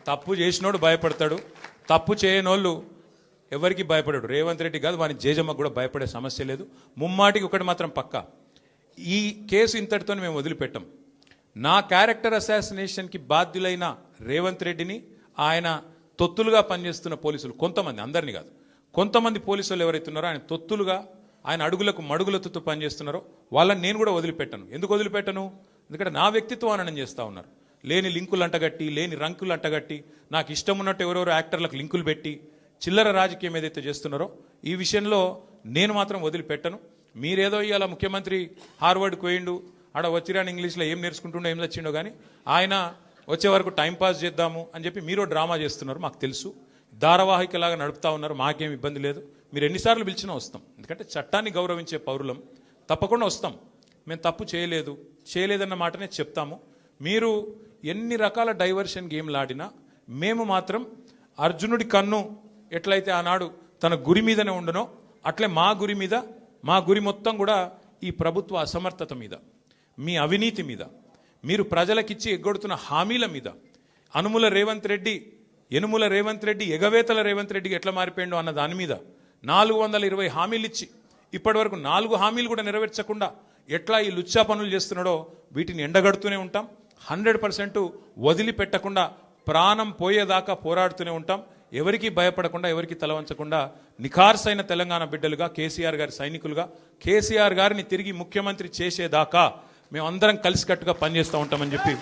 తప్పు చేసినోడు భయపడతాడు, తప్పు చేయనోళ్ళు ఎవరికి భయపడాడు. రేవంత్ రెడ్డి కాదు, వాని జేజమ్మకు కూడా భయపడే సమస్య లేదు. ముమ్మాటికి ఒకటి మాత్రం పక్కా, ఈ కేసు ఇంతటితో మేము వదిలిపెట్టాం. నా క్యారెక్టర్ అసాసినేషన్కి బాధ్యులైన రేవంత్ రెడ్డిని ఆయన తొత్తులుగా పనిచేస్తున్న పోలీసులు కొంతమంది, అందరినీ కాదు, కొంతమంది పోలీసులు ఎవరైతున్నారో ఆయన తొత్తులుగా, ఆయన అడుగులకు మడుగులతో పనిచేస్తున్నారో వాళ్ళని నేను కూడా వదిలిపెట్టను. ఎందుకు వదిలిపెట్టను? ఎందుకంటే నా వ్యక్తిత్వం అననం చేస్తూ ఉన్నారు. లేని లింకులు అంటగట్టి, లేని రంకులు అంటగట్టి, నాకు ఇష్టం ఉన్నట్టు ఎవరెవరో యాక్టర్లకు లింకులు పెట్టి చిల్లర రాజకీయం ఏదైతే చేస్తున్నారో ఈ విషయంలో నేను మాత్రం వదిలిపెట్టను. మీరేదో ఇవాళ ముఖ్యమంత్రి హార్వర్డ్కి పోయిండు, ఆడ వచ్చిరాని ఇంగ్లీష్లో ఏం నేర్చుకుంటుండో ఏం వచ్చిండో కానీ ఆయన వచ్చే వరకు టైంపాస్ చేద్దాము అని చెప్పి మీరు డ్రామా చేస్తున్నారు, మాకు తెలుసు. ధారావాహికలాగా నడుపుతా ఉన్నారు, మాకేం ఇబ్బంది లేదు. మీరు ఎన్నిసార్లు పిలిచినా వస్తాం, ఎందుకంటే చట్టాన్ని గౌరవించే పౌరులం, తప్పకుండా వస్తాం. మేము తప్పు చేయలేదన్న మాటనే చెప్తాము. మీరు ఎన్ని రకాల డైవర్షన్ గేమ్లు ఆడినా మేము మాత్రం అర్జునుడి కన్ను ఎట్లయితే ఆనాడు తన గురి మీదనే ఉండనో అట్లే మా గురి మొత్తం కూడా ఈ ప్రభుత్వ అసమర్థత మీద, మీ అవినీతి మీద, మీరు ప్రజలకిచ్చి ఎగ్గొడుతున్న హామీల మీద, యనుమల రేవంత్ రెడ్డి ఎగవేతల రేవంత్ రెడ్డికి ఎట్లా మారిపోయిండో అన్న దాని మీద 420 హామీలు ఇచ్చి ఇప్పటి వరకు 4 హామీలు కూడా నెరవేర్చకుండా ఎట్లా ఈ లుచ్చా పనులు చేస్తున్నాడో వీటిని ఎండగడుతూనే ఉంటాం. 100% వదిలిపెట్టకుండా ప్రాణం పోయేదాకా పోరాడుతూనే ఉంటాం. ఎవరికి భయపడకుండా, ఎవరికి తలవంచకుండా నిఖార్సైన తెలంగాణ బిడ్డలుగా, కేసీఆర్ గారి సైనికులుగా, కేసీఆర్ గారిని తిరిగి ముఖ్యమంత్రి చేసేదాకా మేమందరం కలిసికట్టుగా పనిచేస్తూ ఉంటామని చెప్పి